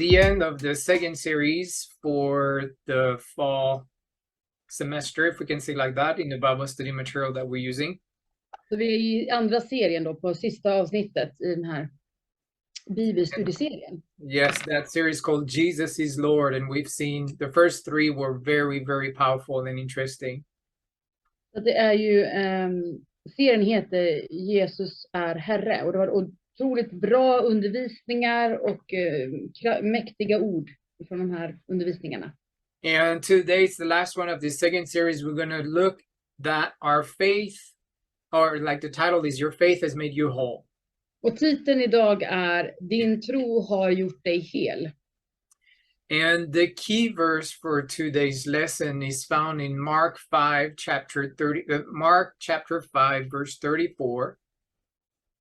the end of the second series for the fall semester, if we can say like that, in the Bible study material that we're using. Så vi är i andra serien då, på sista avsnittet i den här bibelstudieserien. Yes, that series called Jesus is Lord, and we've seen the first three were very, very powerful and interesting. Så det är ju, serien heter Jesus är Herre, och det var otroligt bra undervisningar och mäktiga ord från de här undervisningarna. And today's the last one of the second series. We're going to look that our faith, or like the title is, Your Faith Has Made You Whole. Och titeln idag är Din tro har gjort dig hel. And the key verse for today's lesson is found in Mark chapter 5, verse 34.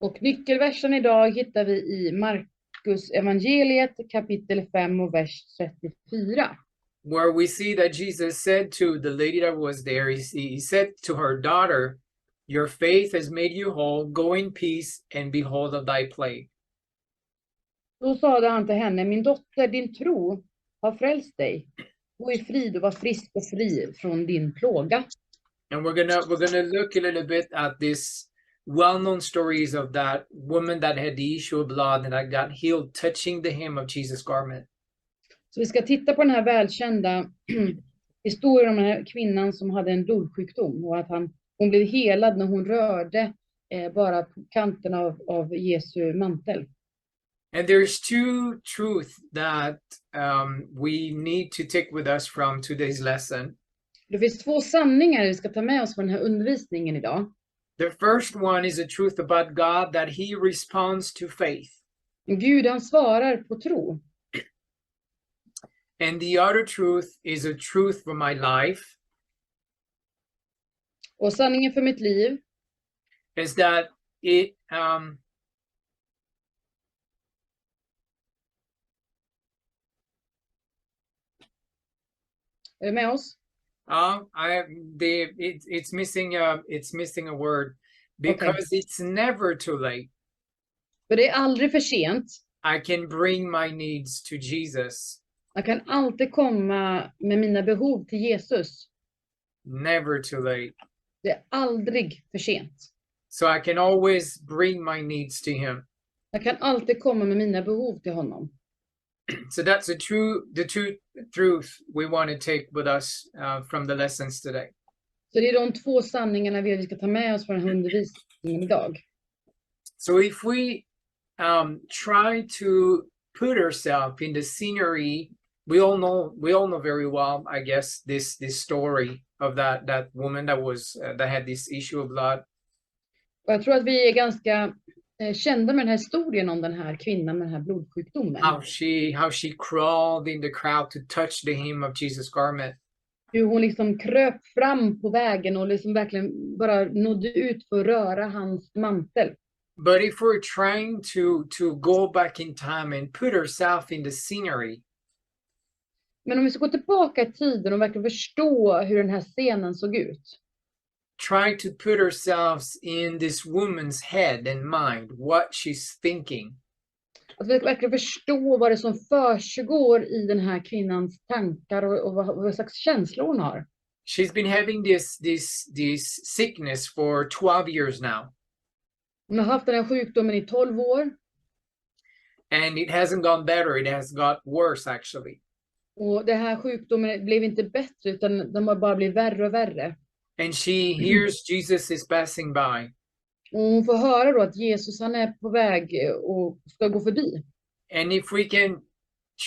Och nyckelversen idag hittar vi i Markus evangeliet kapitel 5 och vers 34. Where we see that Jesus said to the lady that was there, he said to her daughter, your faith has made you whole, go in peace and be whole of thy plague. Då sade han till henne, min dotter, din tro har frälst dig. Gå i frid och var frisk och fri från din plåga. And we're gonna look a little bit at this well-known stories of that woman that had the issue of blood and that got healed touching the hem of Jesus' garment. Så vi ska titta på den här välkända historien om den här kvinnan som hade en blodsjukdom och att hon blev helad när hon rörde bara på kanten av Jesu mantel. And there's two truths that we need to take with us from today's lesson. Det finns två sanningar vi ska ta med oss från den här undervisningen idag. The first one is a truth about God, that he responds to faith. Gud, han svarar på tro. And the other truth is a truth for my life. Och sanningen för mitt liv is that it är du med oss? It's missing a word because Okay. it's never too late. För det är aldrig för sent. I can bring my needs to Jesus. Jag kan alltid komma med mina behov till Jesus. Never too late. Det är aldrig för sent. So I can always bring my needs to him. Jag kan alltid komma med mina behov till honom. So that's the true truth we want to take with us from the lessons today. Så det är de två sanningarna vi ska ta med oss från den här undervisningen idag. So if we try to put ourselves in the scenery, we all know very well, I guess, this story of that woman that had this issue of blood. Och jag tror att vi är ganska kända med den här historien om den här kvinnan med den här blodsjukdomen. How she crawled in the crowd to touch the hem of Jesus' garment. Hur hon liksom kröp fram på vägen och liksom verkligen bara nådde ut för att röra hans mantel. But if we're trying to go back in time and put ourselves in the scenery. Men om vi ska gå tillbaka i tiden och verkligen förstå hur den här scenen såg ut. Try to put ourselves in this woman's head and mind, what she's thinking. Att vi verkligen förstå vad det som försiggår i den här kvinnans tankar och vad slags känslor hon har. She's been having this sickness for 12 years now. Hon har haft den här sjukdomen i 12 år. And it hasn't gone better, it has got worse actually. Och den här sjukdomen blev inte bättre utan den har bara blivit värre och värre. And she hears Jesus is passing by. Och hon får höra då att Jesus han är på väg och ska gå förbi. And if we can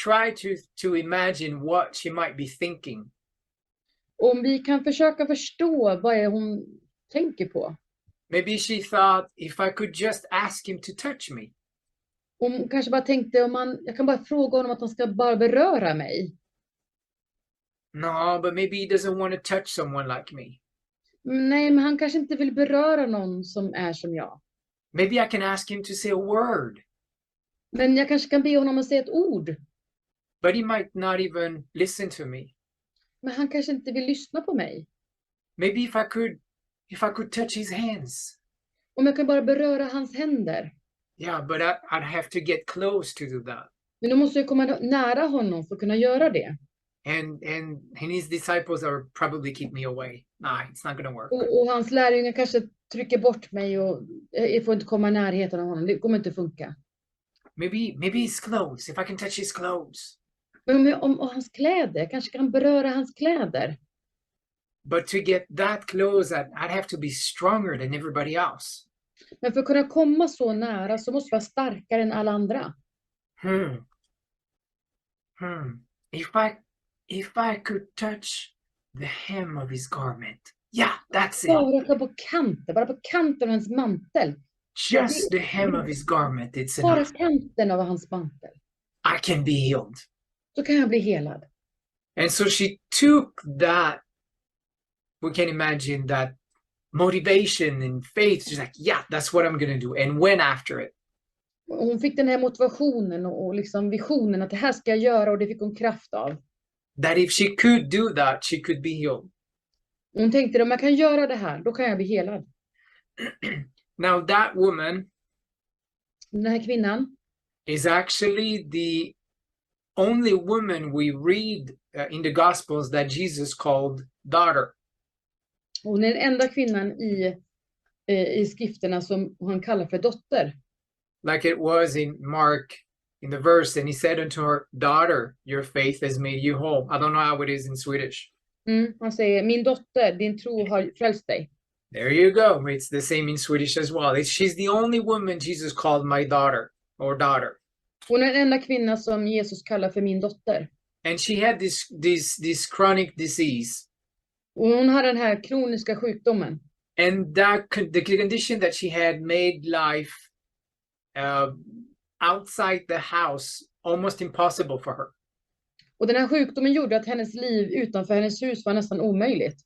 try to imagine what she might be thinking. Om vi kan försöka förstå vad är hon tänker på. Maybe she thought, if I could just ask him to touch me. Hon kanske bara tänkte jag kan bara fråga honom att han ska bara beröra mig. No, but maybe he doesn't want to touch someone like me. Nej, men han kanske inte vill beröra någon som är som jag. Maybe I can ask him to say a word. Men jag kanske kan be honom att säga ett ord. But he might not even listen to me. Men han kanske inte vill lyssna på mig. Maybe if I could touch his hands. Om jag kan bara beröra hans händer. Yeah, but I'd have to get close to do that. Men de måste ju komma nära honom för att kunna göra det. And his disciples are probably keep me away. Nah, it's not gonna work. Och hans lärjungar kanske trycker bort mig och jag får inte komma i närheten av honom. Det kommer inte funka. Maybe his clothes, if I can touch his clothes. Men om hans kläder, jag kanske kan beröra hans kläder. But to get that close, I'd have to be stronger than everybody else. Men för att kunna komma så nära så måste jag vara starkare än alla andra. If I could touch the hem of his garment. Yeah, that's it. Bara på kanten av hans mantel. Just the hem of his garment. It's Bara enough. kanten av hans mantel. I can be healed. Så kan jag bli helad. And so she took that, we can imagine that motivation and faith. She's like, yeah, that's what I'm going to do. And went after it. Hon fick den här motivationen och liksom visionen att det här ska jag göra, och det fick hon kraft av. That if she could do that, she could be healed. Hon tänkte, om jag kan göra det här, då kan jag bli helad. Now that woman, Den här kvinnan, is actually the only woman we read in the Gospels that Jesus called daughter. hon är den enda kvinnan i skrifterna som han kallar för dotter. Like it was in Mark, in the verse, and he said unto her, daughter, your faith has made you whole. I don't know how it is in Swedish. Han säger, min dotter, din tro har frälst dig. There you go. It's the same in Swedish as well. She's the only woman Jesus called my daughter or daughter. Hon är den enda kvinna som Jesus kallar för min dotter. And she had this chronic disease. Och hon har den här kroniska sjukdomen. And the condition that she had made life outside the house almost impossible for her. Och den här sjukdomen gjorde att hennes liv utanför hennes hus var nästan omöjligt.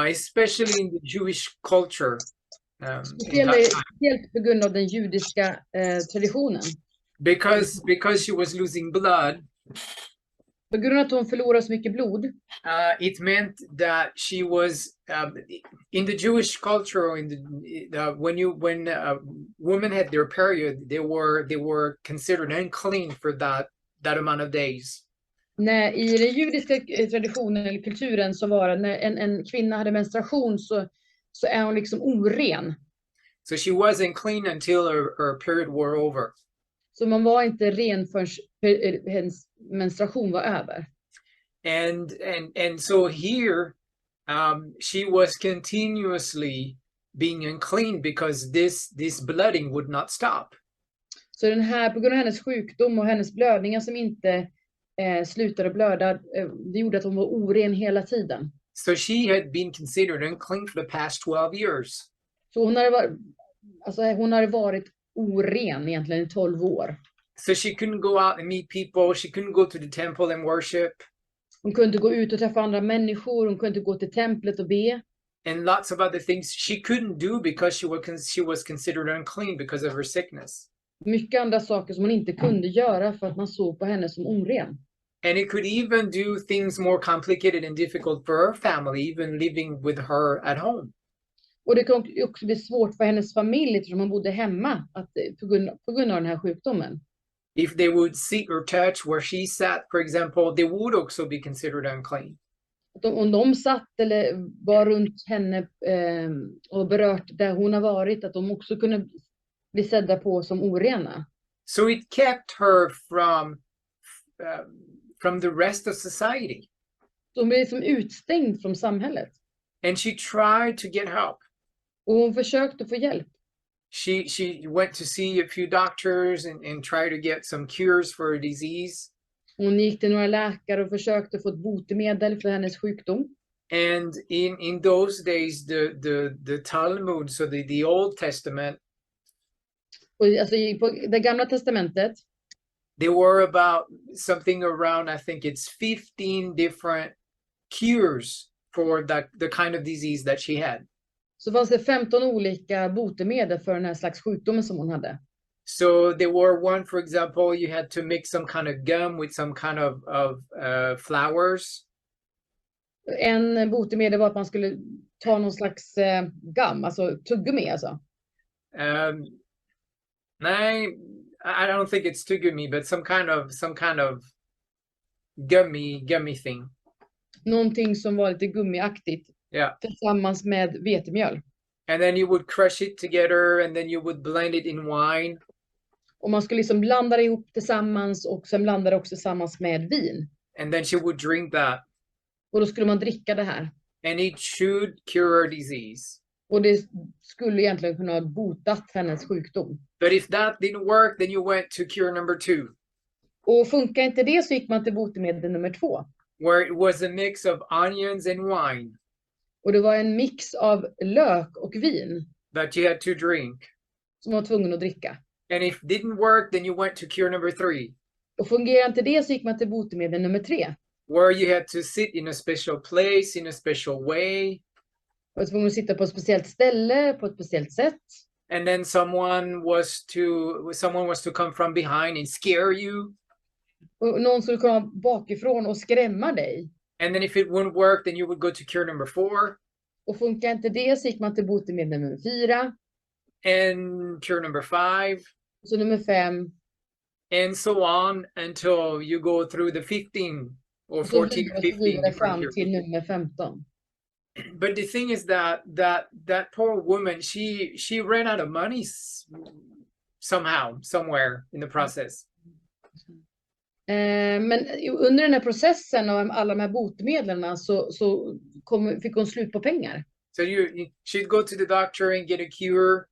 Especially in the Jewish culture. Speciellt på grund av den judiska traditionen. Because she was losing blood. På grund av att hon förlorade så mycket blod. It meant that she was in the Jewish culture. When women had their period, they were considered unclean for that amount of days. I den judiska traditionen eller kulturen så var det när en kvinna hade menstruation så är hon liksom oren. So she wasn't clean until her period were over. Så man var inte ren förrän hennes menstruation var över. And so here she was continuously being unclean because this blooding would not stop. Så den här, på grund av hennes sjukdom och hennes blödningar som inte slutade blöda, det gjorde att hon var oren hela tiden. So she had been considered unclean for the past 12 years. Så hon hade varit oren egentligen i 12 år. So she couldn't go out and meet people. She couldn't go to the temple and worship. Hon kunde gå ut och träffa andra människor. Hon kunde gå till templet och be. And lots of other things she couldn't do because she was considered unclean because of her sickness. Mycket andra saker som hon inte kunde göra för att man såg på henne som oren. And it could even do things more complicated and difficult for her family, even living with her at home. Och det kan också bli svårt för hennes familj eftersom hon bodde hemma på grund av den här sjukdomen. If they would sit or touch where she sat, for example, they would also be considered unclean. Om de satt eller var runt henne och berört där hon har varit, att de också kunde bli sedda på som orena. So it kept her from the rest of society. De blev som utstängd från samhället. And she tried to get help. Och hon försökte få hjälp. She went to see a few doctors and tried to get some cures for her disease. Hon gick till några läkare och försökte få ett botemedel för hennes sjukdom. And in those days, the Talmud, so the Old Testament, Alltså på det gamla testamentet, there were about something around, I think it's 15 different cures for the kind of disease that she had. Så fanns det 15 olika botemedel för den här slags sjukdomen som hon hade. So there were one, for example, you had to mix some kind of gum with some kind of flowers. En botemedel var att man skulle ta någon slags gum, alltså tuggummi alltså. Nej, I don't think it's tuggummi, but some kind of gummy thing. Någonting som var lite gummiaktigt. Yeah. Tillsammans med vetemjöl. And then you would crush it together and then you would blend it in wine. Och man skulle liksom blanda det ihop tillsammans och sen blanda det också tillsammans med vin. And then she would drink that. Och då skulle man dricka det här. And it should cure her disease. Och det skulle egentligen kunna ha botat hennes sjukdom. But if that didn't work, then you went to cure number 2. Och funkar inte det så gick man till botemedel nummer 2. Where it was a mix of onions and wine. Och det var en mix av lök och vin. That you had to drink. Som man var tvungen att dricka. And if it didn't work, then you went to cure number 3. Och fungerar inte det så gick man till botemedel nummer 3. Where you had to sit in a special place, in a special way. Och var tvungen att sitta på ett speciellt ställe, på ett speciellt sätt. And then someone was to come from behind and scare you. Och någon skulle komma bakifrån och skrämma dig. And then if it wouldn't work, then you would go to cure number 4. Och funkar inte det så gick man till botemedel nummer 4. And cure number 5. Så nummer 5. And so on until you go through the 15 or 14, 15 different fram cures. till nummer 15. But the thing is that poor woman, she ran out of money somehow, somewhere in the process. Men under den här processen av alla de här botemedlen så fick hon slut på pengar. So she'd go to the doctor and get a cure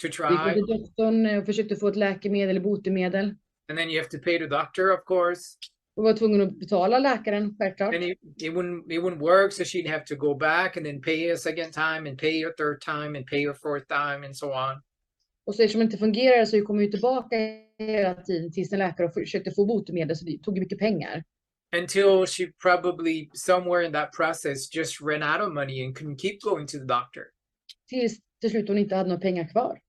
to Gick try. till doktorn och försökte få ett läkemedel eller botemedel. And then you have to pay the doctor, of course. Och var tvungen att betala läkaren, självklart. And it wouldn't work, so she'd have to go back and then pay a second time and pay a third time and pay a fourth time and so on. Och så eftersom det inte fungerar så kom ju tillbaka hela tiden till sin läkare och försökte få botemedel, så det tog mycket pengar. Until she probably somewhere in that process just ran out of money and couldn't keep going to the doctor. Tills till slut hon inte hade några pengar kvar.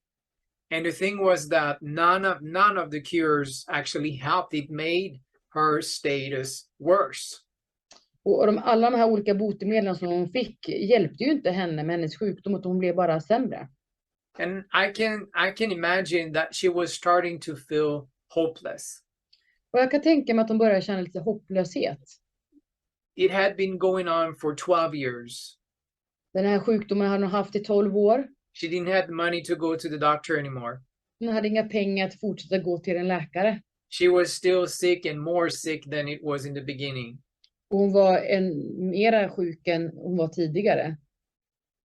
And the thing was that none of the cures actually helped. It made her status worse. Och alla de här olika botemedlen som hon fick hjälpte ju inte henne med hennes sjukdom, utan hon blev bara sämre. And I can imagine that she was starting to feel hopeless. Och jag kan tänka mig att hon började känna lite hopplöshet. It had been going on for 12 years. Den här sjukdomen hade hon haft i 12 år. She didn't have the money to go to the doctor anymore. Hon hade inga pengar att fortsätta gå till en läkare. She was still sick and more sick than it was in the beginning. Och hon var mera sjuk än hon var tidigare.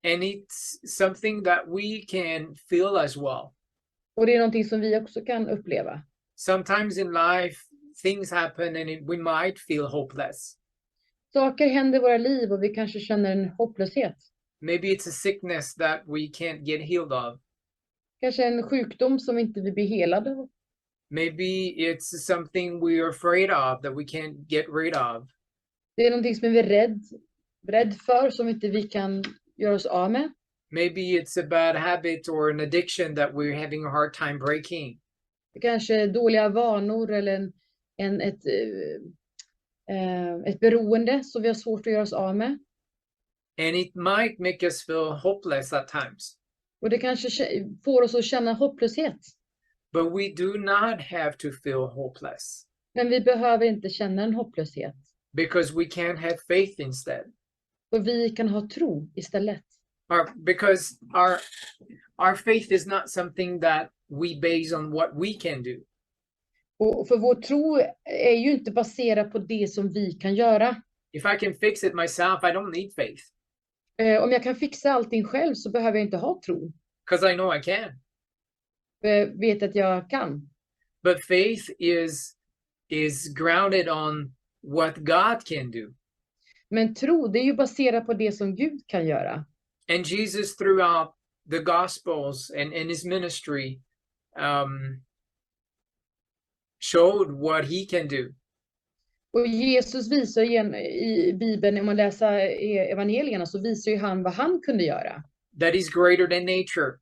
And it's something that we can feel as well. Och det är någonting som vi också kan uppleva. Sometimes in life, things happen and we might feel hopeless. Saker händer i våra liv och vi kanske känner en hopplöshet. Maybe it's a sickness that we can't get healed of. Kanske en sjukdom som inte vi blir helade av. Maybe it's something we are afraid of that we can't get rid of. Det är någonting som vi är rädd för, som inte vi kan göra oss av med. Maybe it's a bad habit or an addiction that we're having a hard time breaking. Det kanske är dåliga vanor eller ett beroende som vi har svårt att göra oss av med. And it might make us feel hopeless at times. Och det kanske får oss att känna hopplöshet. But we do not have to feel hopeless. Men vi behöver inte känna en hopplöshet. Because we can have faith instead. Och vi kan ha tro istället. Because our faith is not something that we base on what we can do. Och för vår tro är ju inte baserad på det som vi kan göra. If I can fix it myself, I don't need faith. Om jag kan fixa allting själv så behöver jag inte ha tro. Because I know I can. Jag vet att jag kan. But faith is grounded on what God can do. Men tro, det är ju baserat på det som Gud kan göra. And Jesus throughout the Gospels and in his ministry showed what he can do. Och Jesus visar i Bibeln, om man läser evangelierna, så visar ju han vad han kunde göra. That is greater than nature.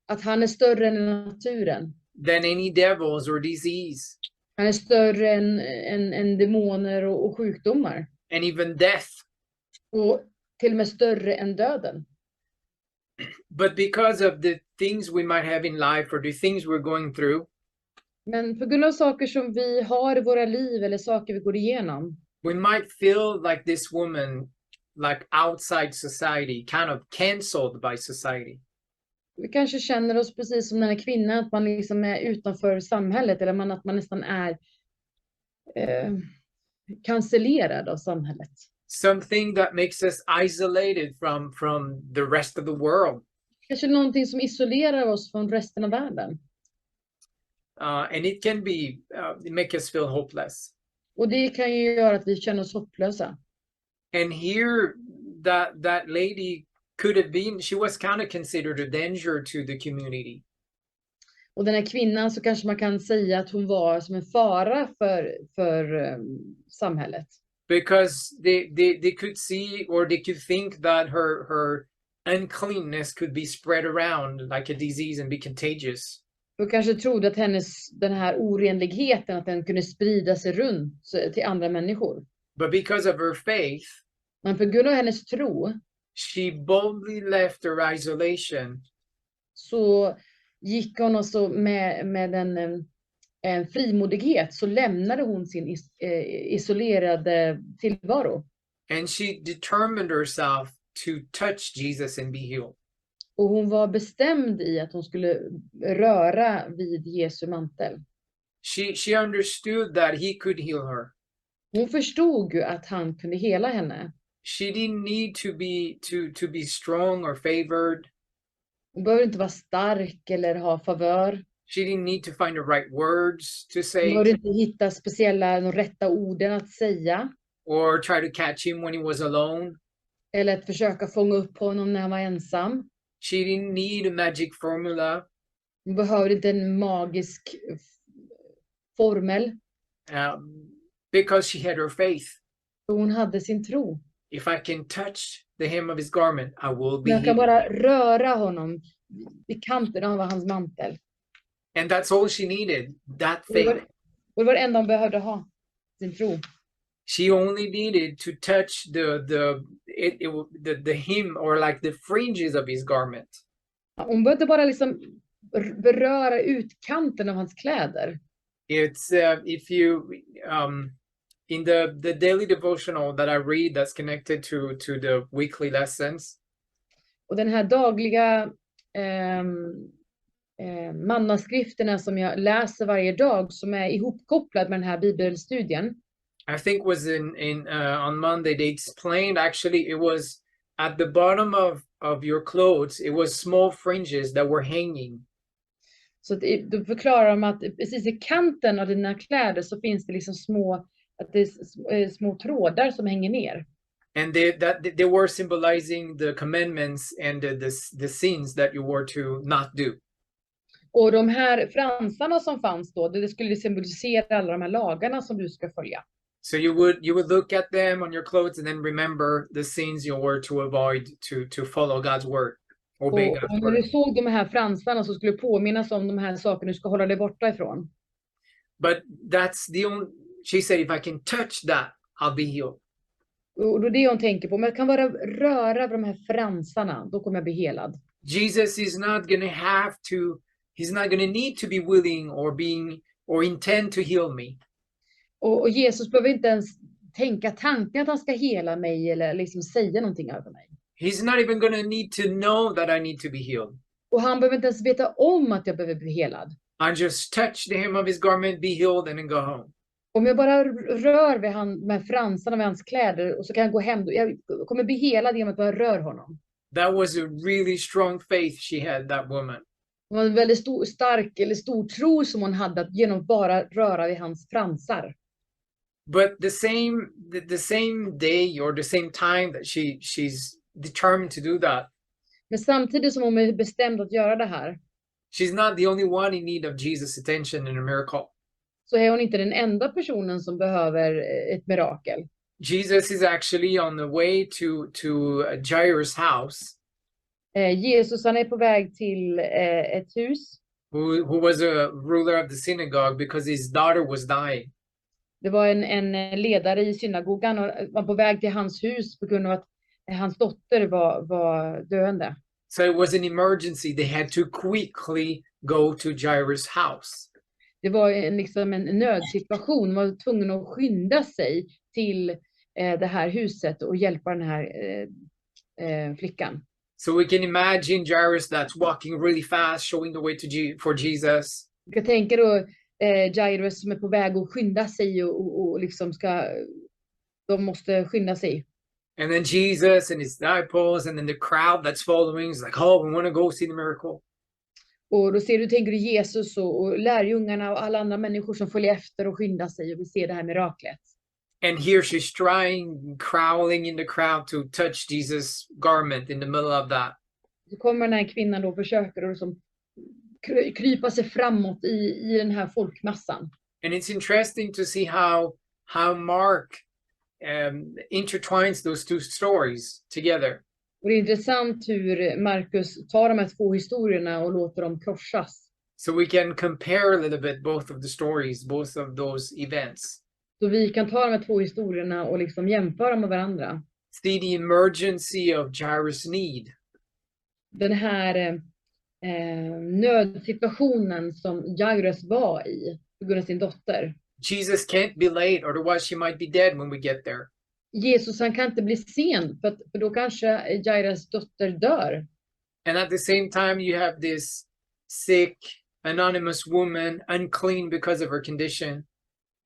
Att han är större än naturen. Than any devils or disease. Han är större än demoner och sjukdomar. And even death. Och till och med större än döden. But because of the things we might have in life or the things we're going through. Men på grund av saker som vi har i våra liv eller saker vi går igenom, we might feel like this woman, like outside society, kind of canceled by society. vi kanske känner oss precis som den här kvinnan, att man liksom är utanför samhället eller att man nästan är cancellerad av samhället. Something that makes us isolated from the rest of the world. Kanske någonting som isolerar oss från resten av världen. And it can be, make us feel hopeless. Och det kan ju göra att vi känner oss hopplösa. And here, that lady could have been, she was kind of considered a danger to the community. Och den här kvinnan, så kanske man kan säga att hon var som en fara för samhället. Because they could see, or they could think that her uncleanness could be spread around like a disease and be contagious. Och kanske trodde att den här orenligheten, att den kunde sprida sig runt till andra människor. But because of her faith, Men på grund av hennes tro, she boldly left her isolation. Så gick hon alltså med en frimodighet, så lämnade hon sin isolerade tillvaro. And she determined herself to touch Jesus and be healed. Och hon var bestämd i att hon skulle röra vid Jesu mantel. She understood that he could heal her. Hon förstod ju att han kunde hela henne. She didn't need to be strong or favored. Hon behöver inte vara stark eller ha favör. She didn't need to find the right words to Hon say behöver inte hitta de rätta orden att säga. or try to catch him when he was alone. Eller att försöka fånga upp honom när han var ensam. She didn't need a magic formula. Hon behöver inte en magisk formel. Because she had her faith. För hon hade sin tro. If I can touch the hem of his garment, I will be Jag kan healed. bara röra honom vid kanten av hans mantel. And that's all she needed, that Och det faith. var det enda hon behövde ha, sin tro. She only needed to touch the hem, or like the fringes of his garment. Hon behövde bara liksom beröra utkanten av hans kläder. It's if you in the daily devotional that I read that's connected to the weekly lessons. Och den här dagliga mannaskrifterna som jag läser varje dag, som är ihopkopplad med den här bibelstudien. I think was in on Monday they explained, actually it was at the bottom of your clothes, it was small fringes that were hanging. Så då förklarar de att precis i kanten av dina kläder så finns det liksom små trådar som hänger ner. And they were symbolizing the commandments and the sins that you were to not do. Och de här fransarna som fanns då, det skulle symbolisera alla de här lagarna som du ska följa. So you would look at them on your clothes and then remember the sins you were to avoid, to follow God's word. Obey God's Och när word. du såg de här fransarna så skulle du påminnas om de här sakerna du ska hålla dig borta ifrån. But that's the only, she said, if I can touch that, I'll be healed. Och det är det hon tänker på. Men jag kan bara röra vid de här fransarna, då kommer jag bli helad. Jesus is not going to have to, he's not going to need to be willing or intend to heal me. Och Jesus behöver inte ens tänka tanken att han ska hela mig eller liksom säga någonting över mig. He's not even going to need to know that I need to be healed. Och han behöver inte ens veta om att jag behöver bli helad. I just touch the hem of his garment, be healed, and then go home. Om jag bara rör vid med fransarna med hans kläder och så kan jag gå hem. Jag kommer bli helad genom att jag rör honom. That was a really strong faith she had, that woman. Det var en väldigt stor tro som hon hade, att genom bara röra vid hans fransar. But the same day or the same time that she's determined to do that, Men samtidigt som hon är bestämd att göra det här, she's not the only one in need of Jesus' attention in a miracle. så är hon inte den enda personen som behöver ett mirakel. Jesus is actually on the way to Jairus' house, Jesus, han är på väg till ett hus. who was a ruler of the synagogue because his daughter was dying. Det var en ledare i synagogan och var på väg till hans hus på grund av att hans dotter var döende. So it was an emergency. They had to quickly go to Jairus' house. Det var liksom en nödsituation. Man var tvungen att skynda sig till det här huset och hjälpa den här flickan. So we can imagine Jairus that's walking really fast, showing the way for Jesus. Jag tänker då Jairus som är på väg att skynda sig och liksom de måste skynda sig. And then Jesus and his disciples and then the crowd that's following is like, oh, we want to go see the miracle. Och då tänker du Jesus och lärjungarna och alla andra människor som följer efter och skyndar sig och vill se det här miraklet. And here she's trying, crawling in the crowd to touch Jesus' garment in the middle of that. Så kommer den här kvinnan då och försöker som krypa sig framåt i den här folkmassan. And it's interesting to see how Mark intertwines those two stories together. Och det är intressant hur Markus tar de här två historierna och låter dem korsas. So we can compare a little bit both of the stories, both of those events. Så vi kan ta de här två historierna och liksom jämföra med varandra. See the emergency of Jairus' need. Den här nödsituationen som Jairus var i på grund av sin dotter. Jesus can't be late, otherwise she might be dead when we get there. Jesus, han kan inte bli sen för då kanske Jairus dotter dör. And at the same time you have this sick, anonymous woman, unclean because of her condition.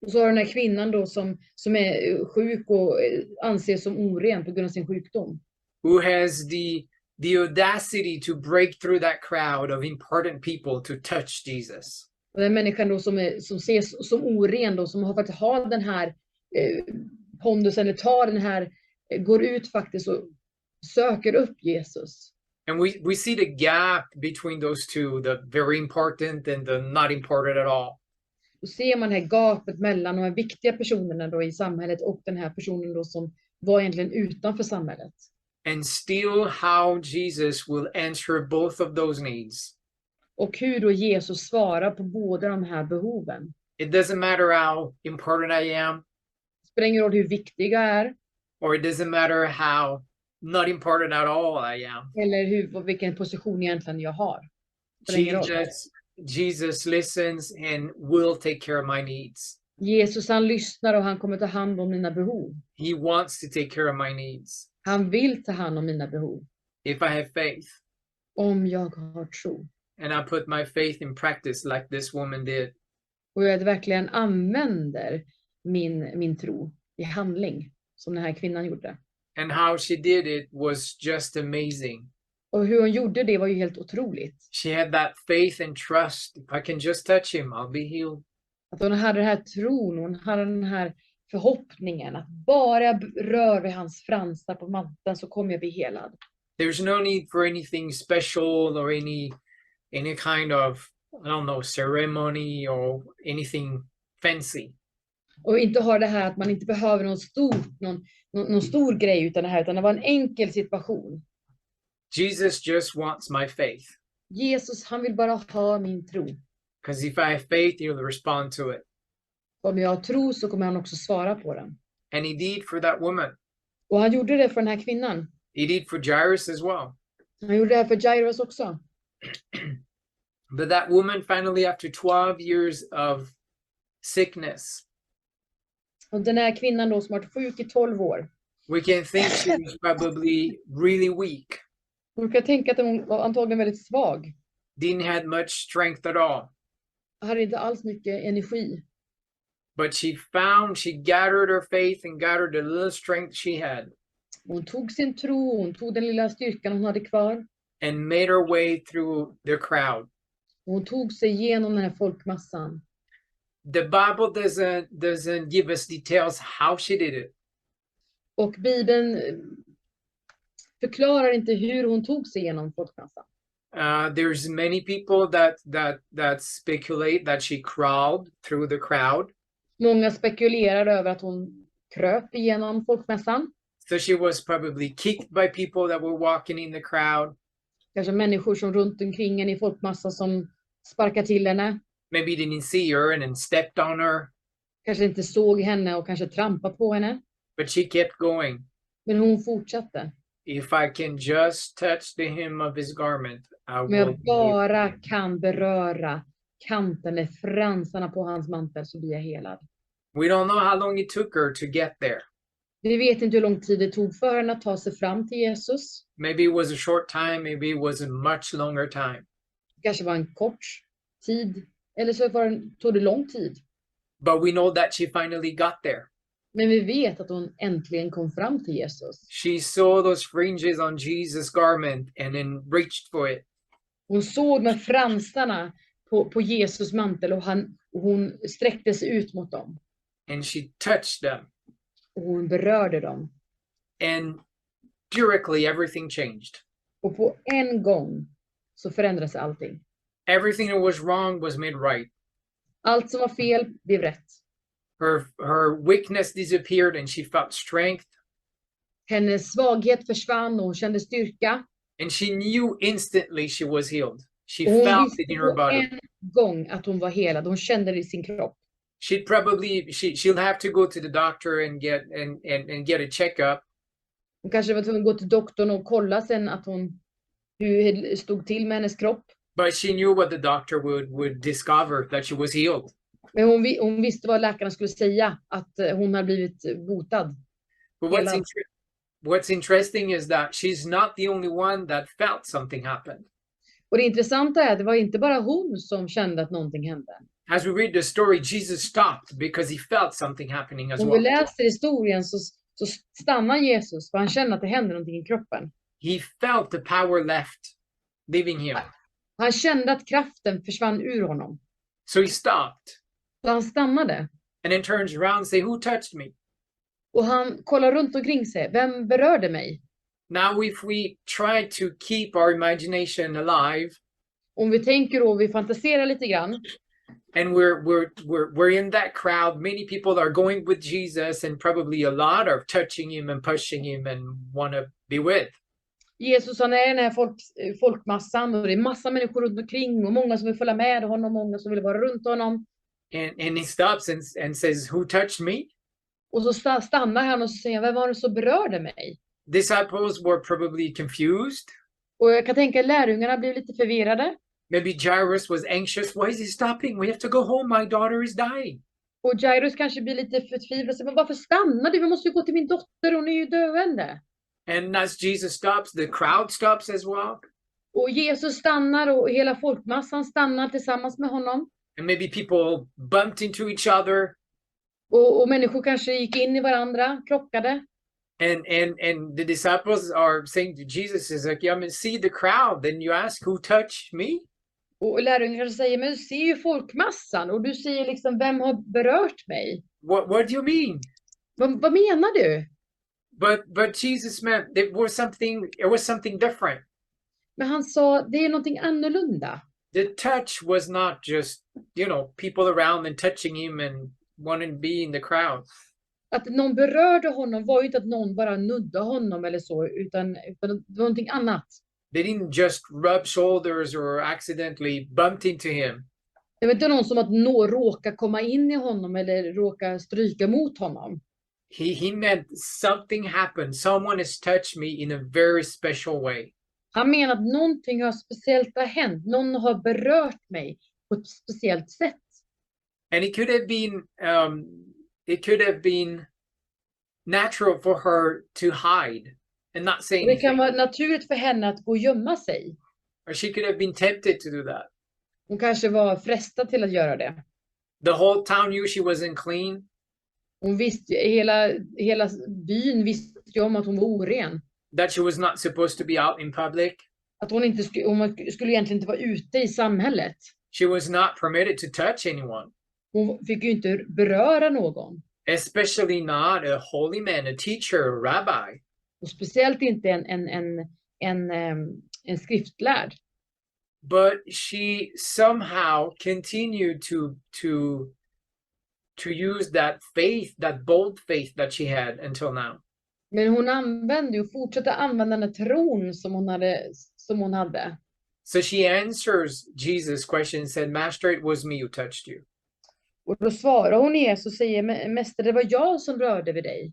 Och så har den här kvinnan då som är sjuk och anses som oren på grund av sin sjukdom. Who has the audacity to break through that crowd of important people to touch Jesus. Och den människan då som ses som oren då, som har faktiskt har den här pondusen, eller tar den här, går ut faktiskt och söker upp Jesus. And we see the gap between those two, the very important and the not important at all. Då ser man det här gapet mellan de här viktiga personerna då i samhället och den här personen då som var egentligen utanför samhället. And still how Jesus will answer both of those needs. Och hur då Jesus svarar på båda de här behoven. It doesn't matter how important I am. Det spelar ingen roll hur viktig jag är. Or it doesn't matter how not important at all I am. Eller vilken position egentligen jag har. Jesus listens and will take care of my needs. Jesus, han lyssnar och han kommer ta hand om mina behov. He wants to take care of my needs. Han vill ta hand om mina behov. If I have faith. Om jag har tro. And I put my faith in practice like this woman did. Och jag verkligen använder min tro i handling som den här kvinnan gjorde. And how she did it was just amazing. Och hur hon gjorde det var ju helt otroligt. She had that faith and trust. If I can just touch him, I'll be healed. Att hon hade den här tron, hon hade den här förhoppningen att bara jag rör vid hans fransar på mattan så kommer jag bli helad. There's no need for anything special or any kind of, I don't know, ceremony or anything fancy. Och inte ha det här att man inte behöver någon stor grej utan det var en enkel situation. Jesus just wants my faith. Jesus, han vill bara ha min tro. Because if I have faith, he'll respond to it. Om jag har tro så kommer han också svara på den. And he did for that woman. Och han gjorde det för den här kvinnan. He did for Jairus as well. Han gjorde det för Jairus också. But that woman finally, after 12 years of sickness. Och den här kvinnan då som har varit sjuk i 12 år. We can think she was probably really weak. Man kan tänka att hon var antagligen väldigt svag. Didn't have much strength at all. Hade inte alls mycket energi. But she gathered her faith and gathered the little strength she had. Hon tog sin tro, hon tog den lilla styrkan hon hade kvar. And made her way through the crowd. Hon tog sig igenom den här folkmassan. The Bible doesn't give us details how she did it. Och Bibeln förklarar inte hur hon tog sig igenom folkmassan. There's many people that speculate that she crawled through the crowd. Många spekulerar över att hon kröp igenom folkmassan. So she was probably kicked by people that were walking in the crowd. Kanske människor som runt omkring henne i folkmassan som sparkar till henne. Maybe didn't see her and then stepped on her. Kanske inte såg henne och kanske trampat på henne. But she kept going. Men hon fortsatte. If I can just touch the hem of his garment, I Om will. jag bara kan beröra kanten, fransarna på hans mantel, så blir jag helad. We don't know how long it took her to get there. Vi vet inte hur lång tid det tog för henne att ta sig fram till Jesus. Maybe it was a short time, maybe it was a much longer time. Det kanske var en kort tid, eller så tog det lång tid. But we know that she finally got there. Men vi vet att hon äntligen kom fram till Jesus. She saw those fringes on Jesus' garment and then reached for it. Hon såg med fransarna på Jesus mantel, och hon sträckte sig ut mot dem. And she touched them. Och hon berörde dem. And directly everything changed. Och på en gång så förändrades allting. Everything that was wrong was made right. Allt som var fel blev rätt. Her weakness disappeared and she felt strength. Hennes svaghet försvann och hon kände styrka. And she knew instantly she was healed. She Och hon felt it in her visste på body. en gång att hon var helad. Hon kände det i sin kropp. She'll have to go to the doctor and get a checkup. Hon kanske var tvungen att gå till doktorn och kolla sen hur det stod till med hennes kropp. But she knew what the doctor would discover, that she was healed. Men hon visste vad läkarna skulle säga, att hon har blivit botad. But what's interesting is that she's not the only one that felt something happened. Och det intressanta är att det var inte bara hon som kände att någonting hände. As we read the story, Jesus stopped because he felt something happening as Om vi well. läser historien så stannar Jesus, för han kände att det hände någonting i kroppen. He felt the power leaving him. Han kände att kraften försvann ur honom. So he stopped Så han stannade. and then turns around and say, "Who touched me?" Och han kollar runt omkring sig. Vem berörde mig? Now, if we try to keep our imagination alive, Om vi tänker och vi fantiserar lite grann. and we're in that crowd, many people are going with Jesus, and probably a lot are touching him and pushing him and want to be with. Jesus, han är i den här folkmassan, och det är massa människor runt omkring, och många som vill följa med honom, många som vill vara runt honom. And he stops and says, "Who touched me?" Och så stannar han och så säger, vem var det som berörde mig? Disciples were probably confused. Och jag kan tänka att lärjungarna blev lite förvirrade. Maybe Jairus was anxious. Why is he stopping? We have to go home. My daughter is dying. Och Jairus kanske blir lite förtvivlad. Men varför stannar du? Vi måste ju gå till min dotter, hon är ju döende. And as Jesus stops, the crowd stops as well. Och Jesus stannar, och hela folkmassan stannar tillsammans med honom. And maybe people bumped into each other. Och människor kanske gick in i varandra, krockade. And the disciples are saying to Jesus, is like, yeah, I mean, see the crowd. Then you ask, who touched me? Och lärjungarna kanske säger, men du ser ju folkmassan, och du säger liksom, vem har berört mig? What do you mean? Vad menar du? But Jesus meant it was something different. Men han sa, det är någonting annorlunda. The touch was not just, people around and touching him and wanting to be in the crowd. Att någon berörde honom var ju inte att någon bara nuddade honom eller så, utan det var någonting annat. They didn't just rub shoulders or accidentally bumped into him. Det var inte någon som att råka komma in i honom eller råka stryka mot honom. He meant something happened. Someone has touched me in a very special way. Han menar att någonting har speciellt hänt. Någon har berört mig på ett speciellt sätt. And it could have been natural for her to hide and not say anything. Det kan vara naturligt för henne att gå och gömma sig. Or she could have been tempted to do that. Hon kanske var frestad till att göra det. The whole town knew she wasn't clean. Hon visste, hela byn visste ju om att hon var oren. That she was not supposed to be out in public. Att hon skulle egentligen inte vara ute i samhället. She was not permitted to touch anyone. Hon fick ju inte beröra någon. Especially not a holy man, a teacher, a rabbi. Och speciellt inte en skriftlärd. But she somehow continued to use that faith, that bold faith that she had until now. Men hon använde och fortsatte använda den tron som hon hade. So she answers Jesus' question and said, "Master, it was me who touched you." Och då svarar hon Jesus och säger, mästare, det var jag som rörde vid dig.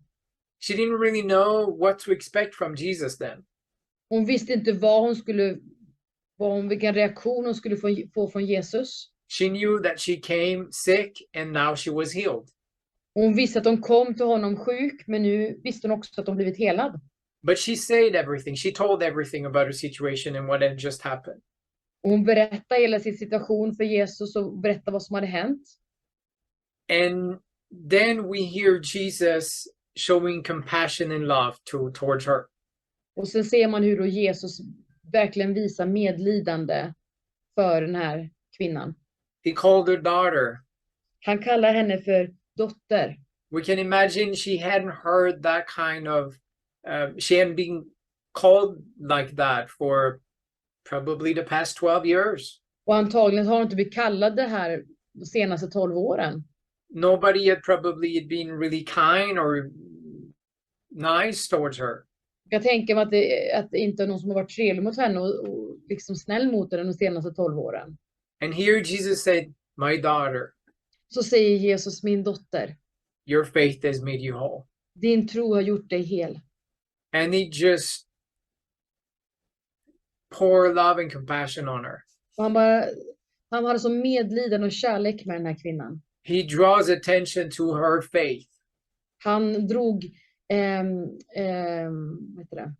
She didn't really know what to expect from Jesus then. Hon visste inte vilken reaktion hon skulle få från Jesus. She knew that she came sick and now she was healed. Hon visste att de kom till honom sjuk, men nu visste hon också att de blivit helad. But she said everything. She told everything about her situation and what had just happened. Och hon berättade hela sin situation för Jesus och berättade vad som hade hänt. And then we hear Jesus showing compassion and love towards her. Och sen ser man hur då Jesus verkligen visar medlidande för den här kvinnan. He called her daughter. Han kallar henne för dotter. We can imagine she hadn't heard that kind of, she hadn't been called like that for probably the past 12 years. Och antagligen har hon inte blivit kallad det här de senaste 12 åren. Nobody had probably been really kind or nice towards her. Jag tänker mig att det inte är någon som har varit trevlig mot henne och liksom snäll mot henne de senaste 12 åren. And here Jesus said, my daughter, Så säger Jesus, min dotter, your faith has made you whole. din tro har gjort dig hel. And he just poured love and compassion on her. Och han hade så medlidande och kärlek med den här kvinnan. He draws attention to her faith. Han drog, vad heter det?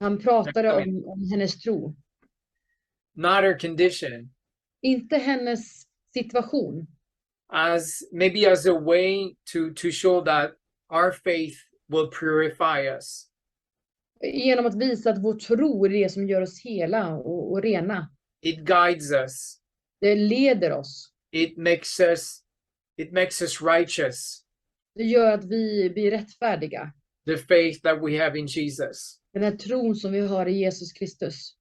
Han pratade om hennes tro. Not her condition. Inte hennes situation. Maybe as a way to show that our faith will purify us. Genom att visa att vår tro är det som gör oss hela och rena. It guides us. Det leder oss. It makes us righteous. Det gör att vi blir rättfärdiga. The faith that we have in Jesus. Den här tron som vi har i Jesus Kristus.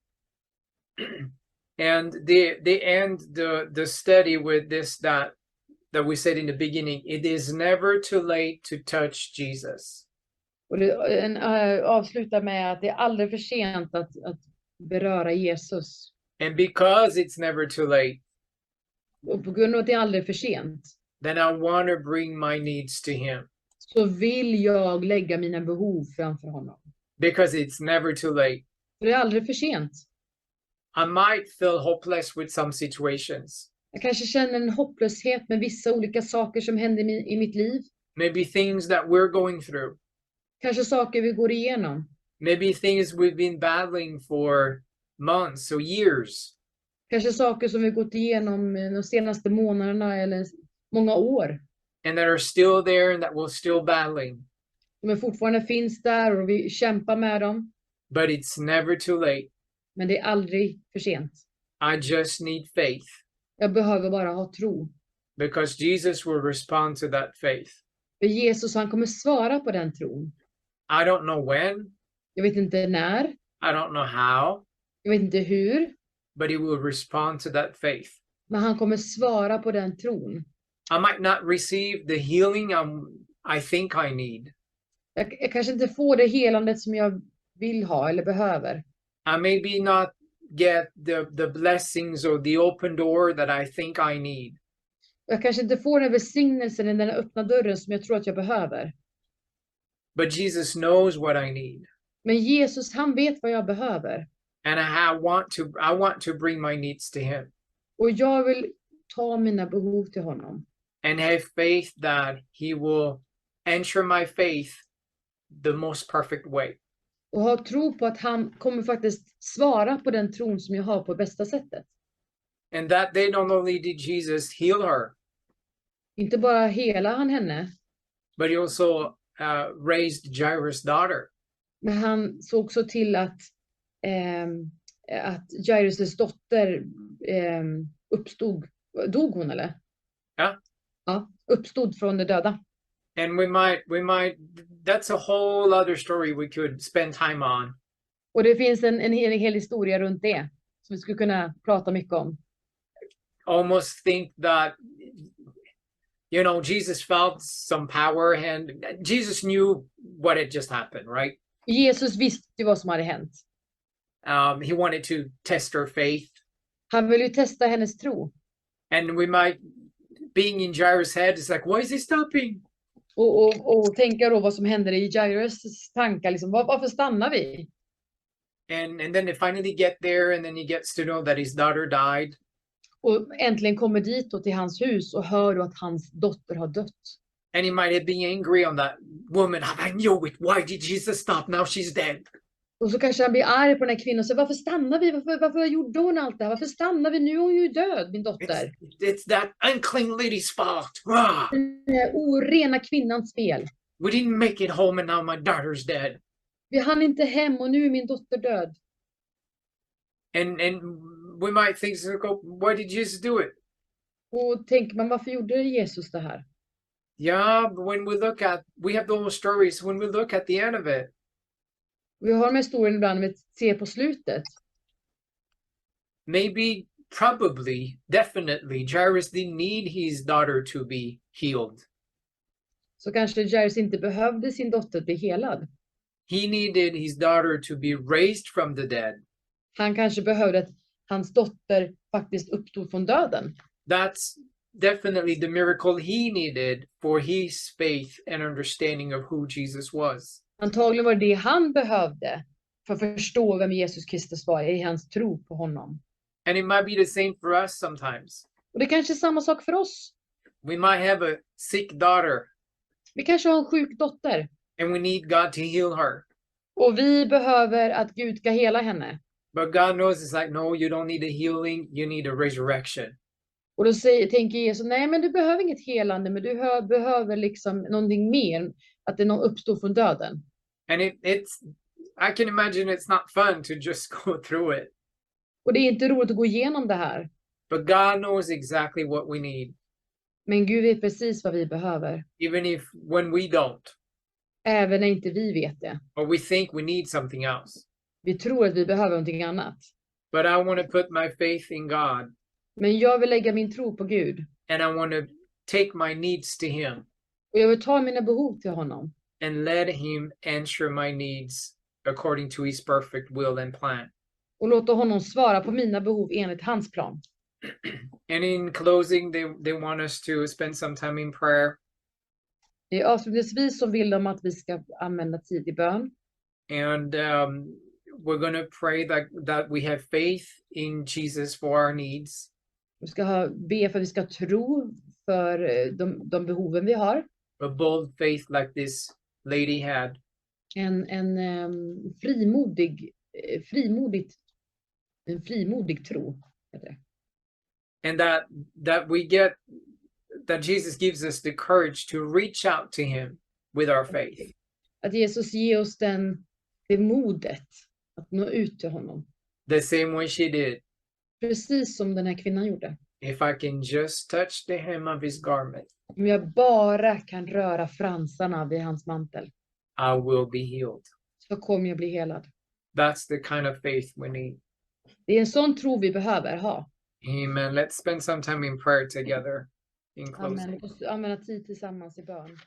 And they end the study with this that we said in the beginning. It is never too late to touch Jesus. Och avslutar med att det är aldrig för sent att beröra Jesus. And because it's never too late, och på grund av att det är aldrig för sent, then I want to bring my needs to him. Så vill jag lägga mina behov framför honom. Because it's never too late. För det är aldrig för sent. I might feel hopeless with some situations. Jag kanske känner en hopplöshet med vissa olika saker som händer i mitt liv. Maybe things that we're going through. Kanske saker vi går igenom. Maybe things we've been battling for months or years. Kanske saker som vi gått igenom de senaste månaderna eller många år. And that are still there and that we're still battling. De fortfarande finns där och vi kämpar med dem. But it's never too late. Men det är aldrig för sent. I just need faith. Jag behöver bara ha tro. Because Jesus will respond to that faith. För Jesus, han kommer svara på den tron. I don't know when. Jag vet inte när. I don't know how. Jag vet inte hur. But he will respond to that faith. Men han kommer svara på den tron. I might not receive the healing I think I need. Jag kanske inte får det helandet som jag vill ha eller behöver. I maybe not get the blessings or the open door that I think I need. Jag kanske inte får den välsignelsen eller den öppna dörren som jag tror att jag behöver. But Jesus knows what I need. Men Jesus, han vet vad jag behöver. And I want to bring my needs to him. Och jag vill ta mina behov till honom. And have faith that he will answer my faith the most perfect way. Och ha tro på att han kommer faktiskt svara på den tron som jag har på bästa sättet. And that day not only did Jesus heal her. Inte bara hela han henne. But he also raised Jairus' daughter. Men han såg också till att Jairus' dotter uppstod. Dog hon eller? Ja. Ja, uppstod från de döda. And we might that's a whole other story we could spend time on. Och det finns en hel historia runt det som vi skulle kunna prata mycket om. Almost think that Jesus felt some power and Jesus knew what had just happened, right? Jesus visste vad som hade hänt. He wanted to test her faith. Han ville ju testa hennes tro. And we might, being in Jairus' head, it's like, why is he stopping? Och tänka då vad som händer i Jairus tankar. Liksom, varför stannar vi? And then they finally get there and then he gets to know that his daughter died. och äntligen kommer dit då till hans hus och hör då att hans dotter har dött. And he might be angry on that woman. I knew it. Why did Jesus stop? Now she's dead. Och så kanske han blir arg på den här kvinnan och säger, varför stannar vi? Varför gjorde hon allt det här? Varför stannar vi? Nu är hon ju död, min dotter. It's that unclean lady's fault. Ah, Den här orena kvinnans fel. we didn't make it home and now my daughter's dead. Vi hann inte hem och nu är min dotter död. And we might think, why did Jesus do it? Och tänker man, varför gjorde Jesus det här? Yeah, but we have those stories, when we look at the end of it, Vi har med historien ibland med att se på slutet. maybe, probably, definitely, Jairus didn't need his daughter to be healed. Så kanske Jairus inte behövde sin dotter bli helad. He needed his daughter to be raised from the dead. Han kanske behövde att hans dotter faktiskt uppstod från döden. That's definitely the miracle he needed for his faith and understanding of who Jesus was. Antagligen var det han behövde för att förstå vem Jesus Kristus var i hans tro på honom. And it might be the same for us sometimes. Och det kanske är samma sak för oss. We might have a sick daughter Vi kanske har en sjuk dotter. and we need God to heal her. Och vi behöver att Gud ska hela henne. But God knows it's like, no, you don't need a healing, you need a resurrection. Och då tänker Jesus, nej men du behöver inget helande, men du behöver liksom någonting mer. Att det någon uppstår från döden. And I can imagine it's not fun to just go through it. Och det är inte roligt att gå igenom det här. But God knows exactly what we need, Men Gud vet precis vad vi behöver. even when we don't, Även när inte vi vet det. or we think we need something else. Vi tror att vi behöver någonting annat. But I want to put my faith in God, Men jag vill lägga min tro på Gud. and I want to take my needs to Him Och jag vill ta mina behov till honom. and let Him answer my needs according to His perfect will and plan. Och låta honom svara på mina behov enligt hans plan. And in closing, they want us to spend some time in prayer. Avslutningsvis så vill de att vi ska använda tid i bön. And we're going to pray that we have faith in Jesus for our needs. Vi ska be för att vi ska tro för de behoven vi har. A bold faith like this lady had. En frimodig tro. And that Jesus gives us the courage to reach out to Him with our faith. Att Jesus ger oss det modet att nå ut till honom. The same way she did. Precis som den här kvinnan gjorde. If I can just touch the hem of His garment, Om jag bara kan röra fransarna vid hans mantel, I will be healed. så kommer jag bli helad. That's the kind of faith we need. Det är en sån tro vi behöver ha. Amen. Let's spend some time in prayer together in closing. Amen. Använda tid tillsammans i bön.